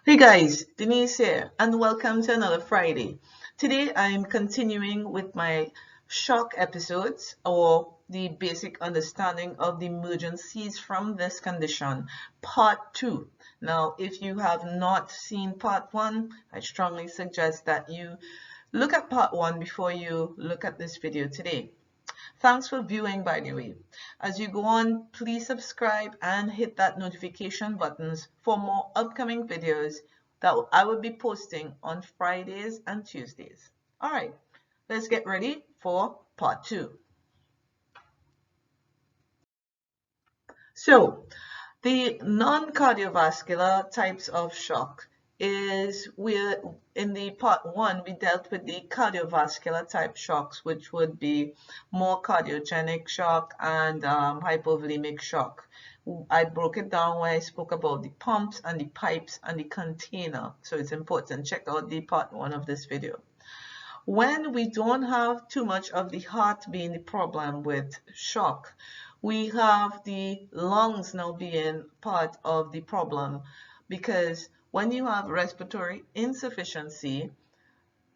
Hey guys, Denise here, and welcome to another Friday. Today I'm continuing with my shock episodes, or the basic understanding of the emergencies from this condition, part 2. Now, if you have not seen part 1, I strongly suggest that you look at part 1 before you look at this video today. Thanks for viewing, by the way. As you go on, please subscribe and hit that notification buttons for more upcoming videos that I will be posting on Fridays and Tuesdays. All right, let's get ready for part 2. So, the non-cardiovascular types of shock is where in the part 1 we dealt with the cardiovascular type shocks, which would be more cardiogenic shock and hypovolemic shock. I broke it down where I spoke about the pumps and the pipes and the container, so it's important. Check out the part 1 of this video. When we don't have too much of the heart being the problem with shock, we have the lungs now being part of the problem, because when you have respiratory insufficiency,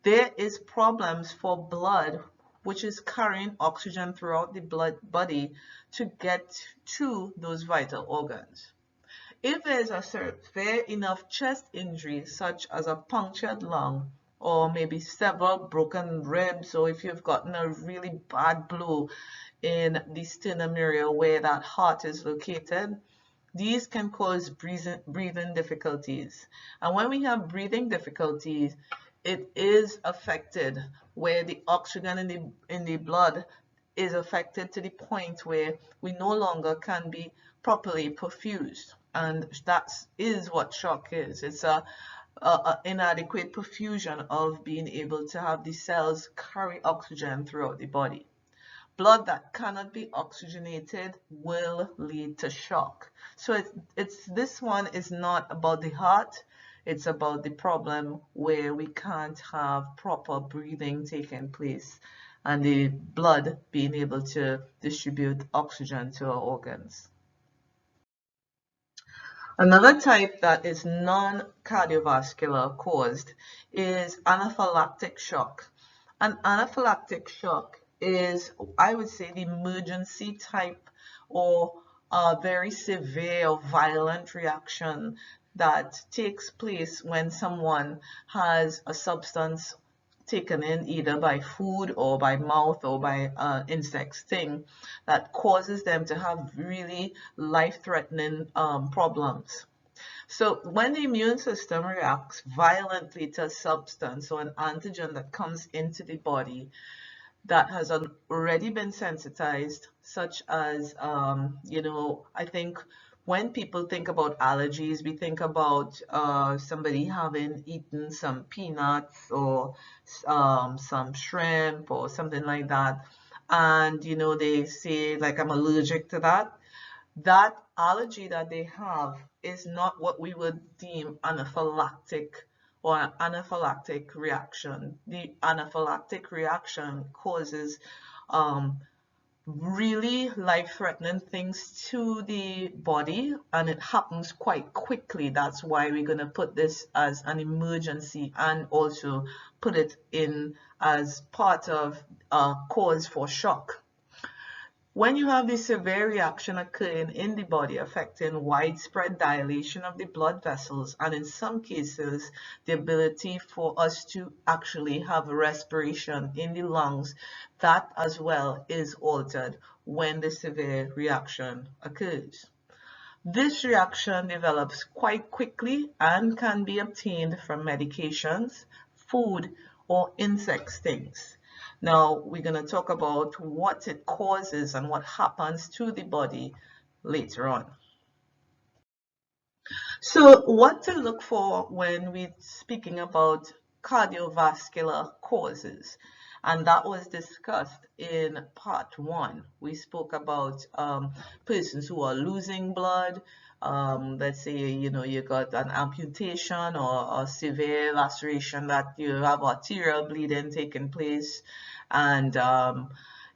there is problems for blood, which is carrying oxygen throughout the body to get to those vital organs. If there's a severe enough chest injury, such as a punctured lung, or maybe several broken ribs, or if you've gotten a really bad blow in the sternum area where that heart is located, these can cause breathing difficulties. And when we have breathing difficulties, it is affected where the oxygen in the blood is affected to the point where we no longer can be properly perfused. And that is what shock is. It's a inadequate perfusion of being able to have the cells carry oxygen throughout the body. Blood that cannot be oxygenated will lead to shock. So this one is not about the heart, it's about the problem where we can't have proper breathing taking place and the blood being able to distribute oxygen to our organs. Another type that is non-cardiovascular caused is anaphylactic shock. An anaphylactic shock is, I would say, the emergency type or a very severe or violent reaction that takes place when someone has a substance taken in either by food or by mouth or by insect sting that causes them to have really life-threatening problems. So when the immune system reacts violently to a substance or an antigen that comes into the body that has already been sensitized, such as, I think when people think about allergies, we think about somebody having eaten some peanuts or some shrimp or something like that. And, they say, like, I'm allergic to that. That allergy that they have is not what we would deem anaphylactic or an anaphylactic reaction. The anaphylactic reaction causes really life-threatening things to the body, and it happens quite quickly. That's why we're going to put this as an emergency and also put it in as part of a cause for shock. When you have this severe reaction occurring in the body, affecting widespread dilation of the blood vessels, and in some cases, the ability for us to actually have respiration in the lungs, that as well is altered when the severe reaction occurs. This reaction develops quite quickly and can be obtained from medications, food, or insect stings. Now, we're going to talk about what it causes and what happens to the body later on. So, what to look for when we're speaking about cardiovascular causes? And that was discussed in part 1. We spoke about persons who are losing blood. Let's say, you got an amputation or a severe laceration that you have arterial bleeding taking place, and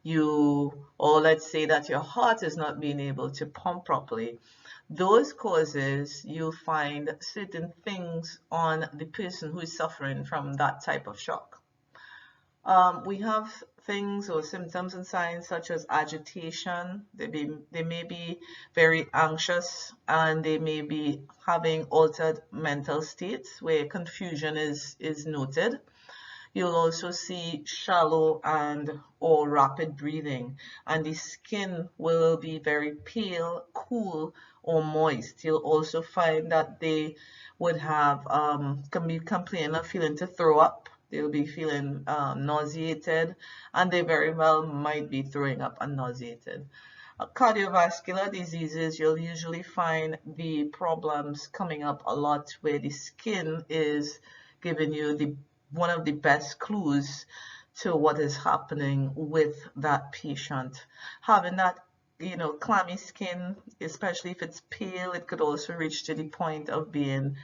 or let's say that your heart is not being able to pump properly. those causes, you'll find certain things on the person who is suffering from that type of shock. We have things or symptoms and signs such as agitation. They may be very anxious, and they may be having altered mental states where confusion is noted. You'll also see shallow and or rapid breathing, and the skin will be very pale, cool, or moist. You'll also find that they would have can be complaining of feeling to throw up. They'll be feeling nauseated, and they very well might be throwing up and nauseated. Cardiovascular diseases, you'll usually find the problems coming up a lot where the skin is giving you one of the best clues to what is happening with that patient. Having that clammy skin, especially if it's pale, it could also reach to the point of being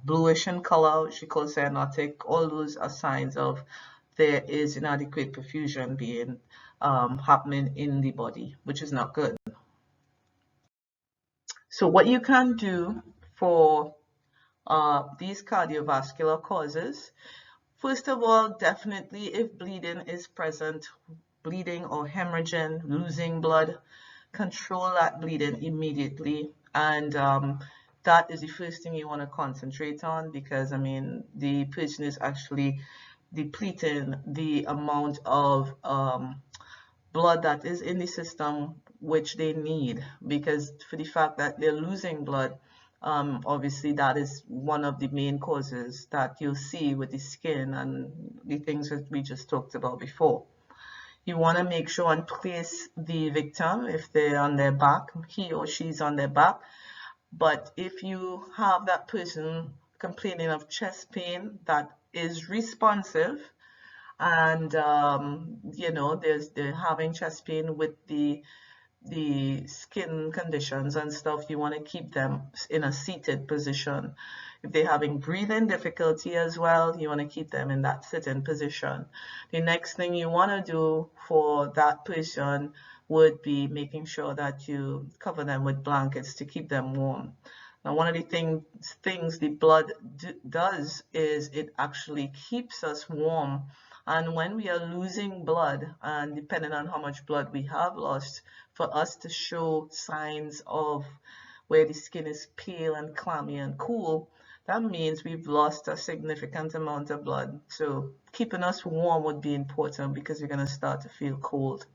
bluish in color, which we call cyanotic. All those are signs of there is inadequate perfusion being happening in the body, which is not good. So what you can do for these cardiovascular causes, first of all, definitely if bleeding is present, bleeding or hemorrhaging, losing blood, control that bleeding immediately. And that is the first thing you want to concentrate on, because the person is actually depleting the amount of blood that is in the system which they need, because for the fact that they're losing blood, obviously that is one of the main causes that you'll see with the skin and the things that we just talked about before. You want to make sure and place the victim, if they're on their back, he or she's on their back. But if you have that person complaining of chest pain that is responsive, and they're having chest pain with the skin conditions and stuff, you want to keep them in a seated position. If they're having breathing difficulty as well, you want to keep them in that sitting position. The next thing you want to do for that person would be making sure that you cover them with blankets to keep them warm. Now, one of the things the blood does is it actually keeps us warm. And when we are losing blood, and depending on how much blood we have lost, for us to show signs of where the skin is pale and clammy and cool, that means we've lost a significant amount of blood. So keeping us warm would be important, because you're going to start to feel cold.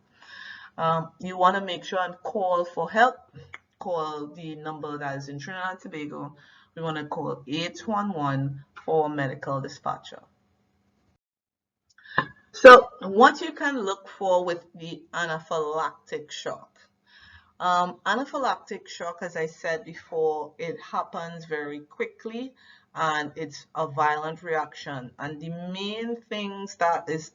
You want to make sure and call for help. Call the number that is in Trinidad and Tobago. We want to call 811 for medical dispatcher. So what you can look for with the anaphylactic shock. Anaphylactic shock, as I said before, it happens very quickly and it's a violent reaction. And the main things that is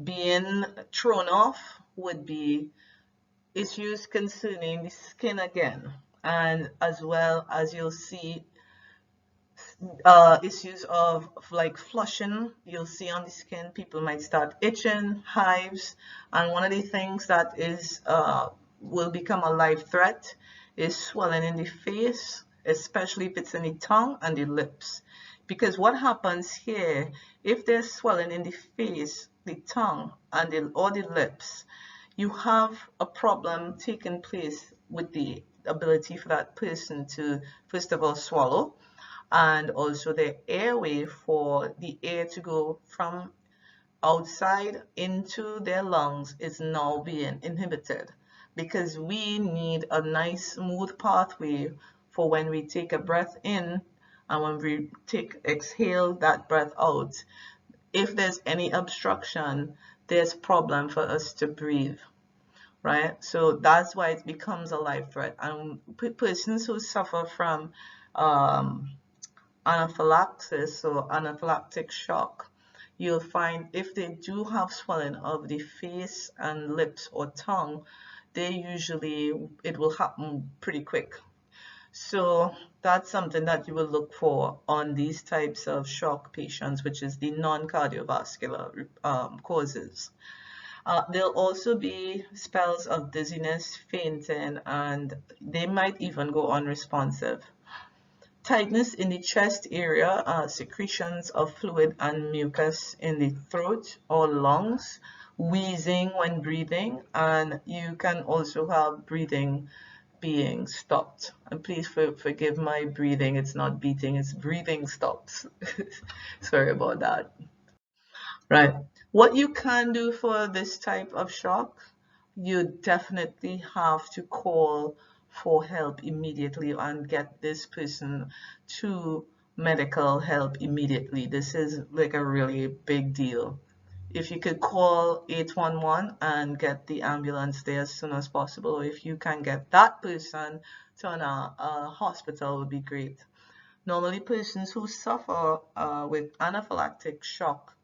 being thrown off would be issues concerning the skin again, and as well as you'll see issues of like flushing. You'll see on the skin people might start itching, hives, and one of the things that is will become a life threat is swelling in the face, especially if it's in the tongue and the lips. Because what happens here, if there's swelling in the face, the tongue, and or the lips, you have a problem taking place with the ability for that person to, first of all, swallow, and also the airway for the air to go from outside into their lungs is now being inhibited, because we need a nice smooth pathway for when we take a breath in and when we exhale that breath out. If there's any obstruction, there's problem for us to breathe, right? So that's why it becomes a life threat. And persons who suffer from anaphylaxis or anaphylactic shock, you'll find if they do have swelling of the face and lips or tongue, it will happen pretty quick. So that's something that you will look for on these types of shock patients, which is the non-cardiovascular causes. There'll also be spells of dizziness, fainting, and they might even go unresponsive. Tightness in the chest area, secretions of fluid and mucus in the throat or lungs, wheezing when breathing, and you can also have breathing being stopped. And please forgive my breathing, it's not beating, it's breathing stops. Sorry about that. Right. What you can do for this type of shock, you definitely have to call for help immediately and get this person to medical help immediately. This is like a really big deal. If you could call 811 and get the ambulance there as soon as possible, or if you can get that person to a hospital, would be great. Normally, persons who suffer with anaphylactic shock,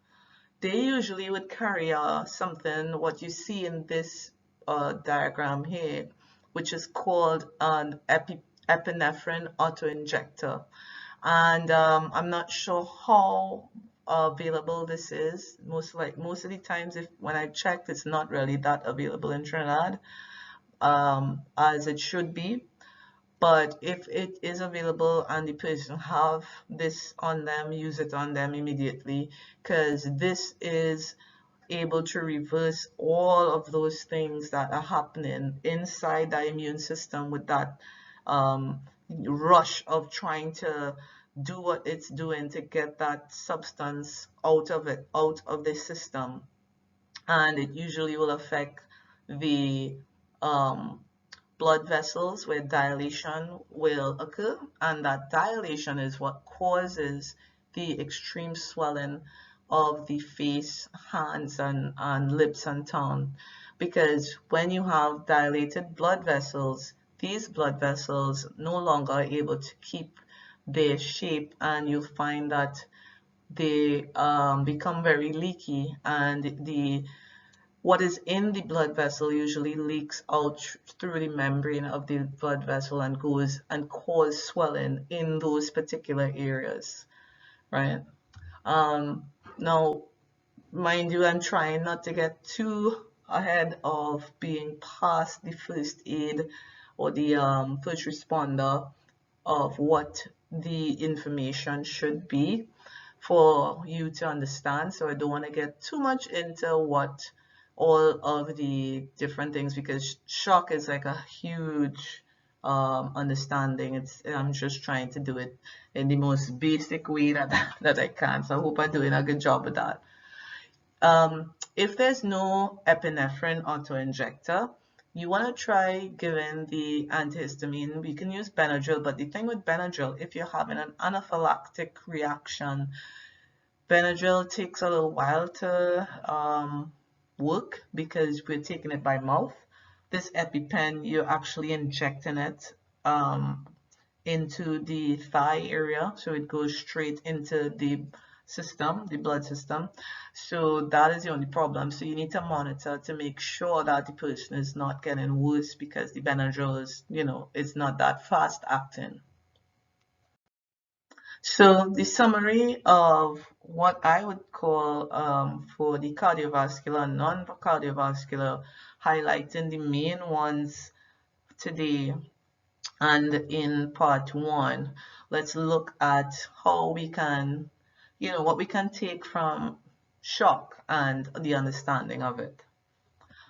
they usually would carry something, what you see in this diagram here, which is called an epinephrine autoinjector. And I'm not sure how available this is. Most of the times, when I checked, it's not really that available in Trinidad as it should be. But if it is available and the person have this on them, use it on them immediately, because this is able to reverse all of those things that are happening inside the immune system with that rush of trying to do what it's doing to get that substance out of the system. And it usually will affect the blood vessels where dilation will occur, and that dilation is what causes the extreme swelling of the face, hands, and lips and tongue. Because when you have dilated blood vessels, these blood vessels no longer are able to keep their shape, and you'll find that they become very leaky, and what is in the blood vessel usually leaks out through the membrane of the blood vessel and goes and cause swelling in those particular areas, right? Now, mind you, I'm trying not to get too ahead of being past the first aid or the first responder of what the information should be for you to understand. So I don't want to get too much into what all of the different things, because shock is like a huge understanding. I'm just trying to do it in the most basic way that I can. So I hope I'm doing a good job with that. If there's no epinephrine autoinjector, you want to try giving the antihistamine. We can use Benadryl, but the thing with Benadryl, if you're having an anaphylactic reaction, Benadryl takes a little while to work because we're taking it by mouth. This EpiPen, you're actually injecting it into the thigh area, so it goes straight into the system, the blood system. So that is the only problem. So you need to monitor to make sure that the person is not getting worse, because the Benadryl is, it's not that fast acting. So the summary of what I would call for the cardiovascular and non-cardiovascular, highlighting the main ones today. And in part one, let's look at how we can, what we can take from shock and the understanding of it.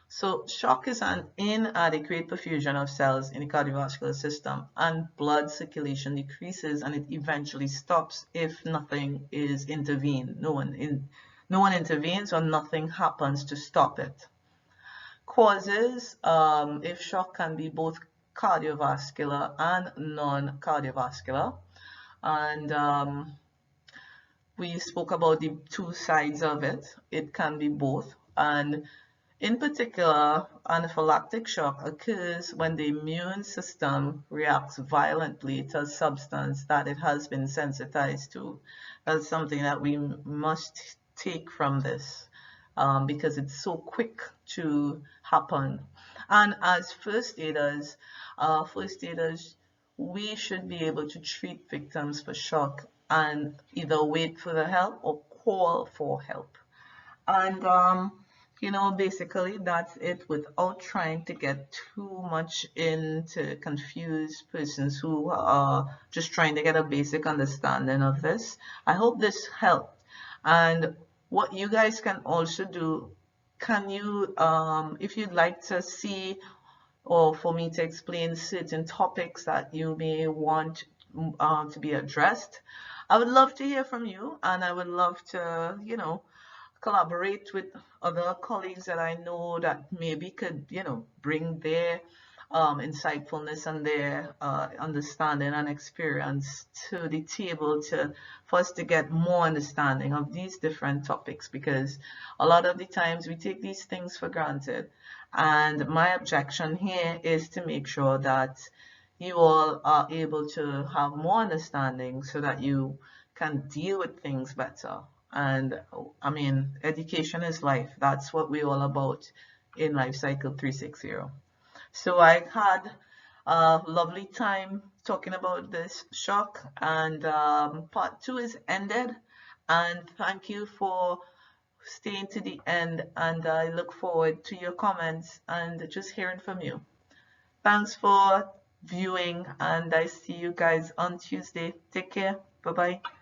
So shock is an inadequate perfusion of cells in the cardiovascular system, and blood circulation decreases, and it eventually stops if nothing is intervened. No one intervenes, or nothing happens to stop it. Causes, if shock can be both cardiovascular and non-cardiovascular, and we spoke about the two sides of it. It can be both, and in particular, anaphylactic shock occurs when the immune system reacts violently to a substance that it has been sensitized to. That's something that we must take from this, because it's so quick to happen. And as first aiders, we should be able to treat victims for shock and either wait for the help or call for help. And You know, basically that's it, without trying to get too much into confuse persons who are just trying to get a basic understanding of this. I hope this helped. And what you guys can also do, can you, if you'd like to see or for me to explain certain topics that you may want to be addressed, I would love to hear from you, and I would love to, you know, collaborate with other colleagues that I know that maybe could, you know, bring their insightfulness and their understanding and experience to the table to for us to get more understanding of these different topics, because a lot of the times we take these things for granted. And my objection here is to make sure that you all are able to have more understanding so that you can deal with things better. And I mean, education is life. That's what we're all about in Life Cycle 360. So I had a lovely time talking about this shock, and part 2 is ended. And thank you for staying to the end, and I look forward to your comments and just hearing from you. Thanks for viewing, and I see you guys on Tuesday. Take care. Bye-bye.